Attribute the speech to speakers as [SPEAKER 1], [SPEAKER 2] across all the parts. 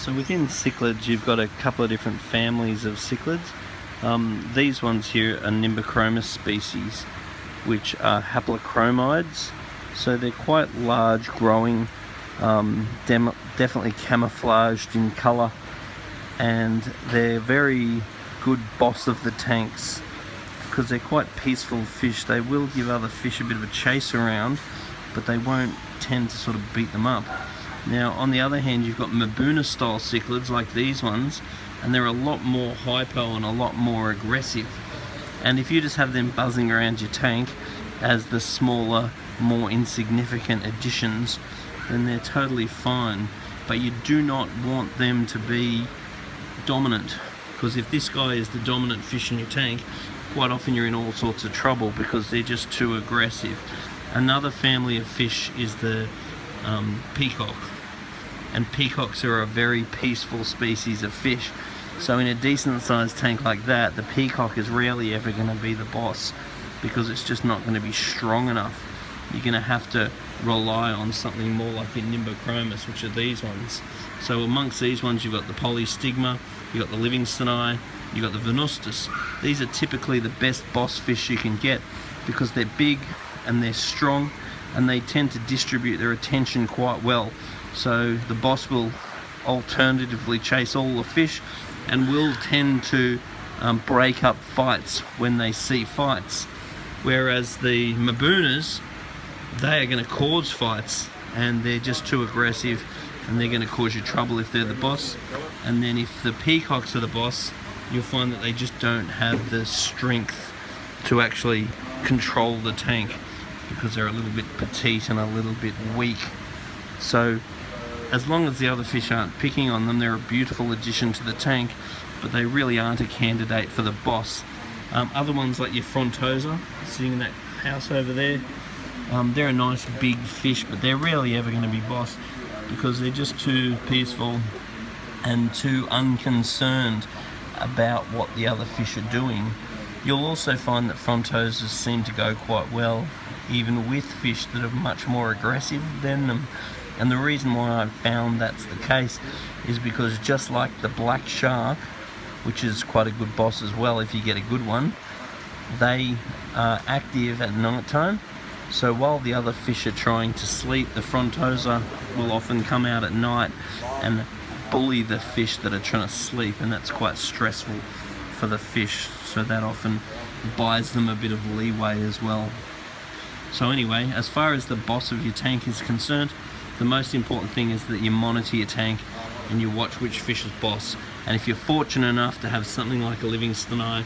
[SPEAKER 1] So within cichlids, you've got a couple of different families of cichlids. These ones here are Nimba Chromis species, which are haplochromides. So they're quite large growing, definitely camouflaged in colour, and they're very good boss of the tanks because they're quite peaceful fish. They will give other fish a bit of a chase around, but they won't tend to sort of beat them up. Now on the other hand, you've got Mucuna style cichlids like these ones, and they're a lot more hypo and a lot more aggressive. And if you just have them buzzing around your tank as the smaller, more insignificant additions, then they're totally fine. But you do not want them to be dominant, because if this guy is the dominant fish in your tank, quite often you're in all sorts of trouble because they're just too aggressive. Another family of fish is the peacock, and peacocks are a very peaceful species of fish. So in a decent sized tank like that, the peacock is rarely ever going to be the boss because it's just not going to be strong enough. You're going to have to rely on something more like your Nimba Chromis, which are these ones. So amongst these ones, you've got the polystigma, you've got the Livingstoni, you've got the Venustas. These are typically the best boss fish you can get because they're big and they're strong, and they tend to distribute their attention quite well. So the boss will alternatively chase all the fish and will tend to break up fights when they see fights. Whereas the Mucunas, they are going to cause fights, and they're just too aggressive, and they're going to cause you trouble if they're the boss. And then if the peacocks are the boss, you'll find that they just don't have the strength to actually control the tank because they're a little bit petite and a little bit weak. So as long as the other fish aren't picking on them, they're a beautiful addition to the tank, but they really aren't a candidate for the boss. Other ones like your Frontosa, sitting in that house over there, they're a nice big fish, but they're rarely ever going to be boss because they're just too peaceful and too unconcerned about what the other fish are doing. You'll also find that Frontosas seem to go quite well even with fish that are much more aggressive than them. And the reason why I've found that's the case is because just like the black shark, which is quite a good boss as well if you get a good one, they are active at night time. So while the other fish are trying to sleep, the Frontosa will often come out at night and bully the fish that are trying to sleep, and that's quite stressful for the fish, so that often buys them a bit of leeway as well. So anyway, as far as the boss of your tank is concerned, the most important thing is that you monitor your tank and you watch which fish is boss. And if you're fortunate enough to have something like a Livingstoni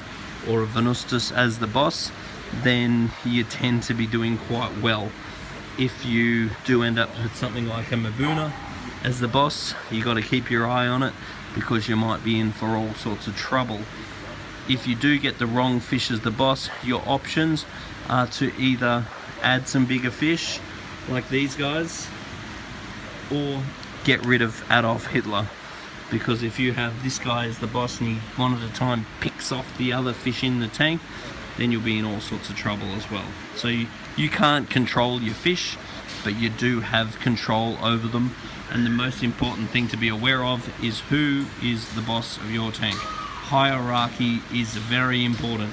[SPEAKER 1] or a Venustas as the boss, then you tend to be doing quite well. If you do end up with something like a Mucuna as the boss, you got to keep your eye on it because you might be in for all sorts of trouble. If you do get the wrong fish as the boss, your options are to either add some bigger fish like these guys, or get rid of Adolf Hitler, because if you have this guy as the boss and he one at a time picks off the other fish in the tank, then you'll be in all sorts of trouble as well. So you can't control your fish, but you do have control over them, and the most important thing to be aware of is who is the boss of your tank. Hierarchy is very important.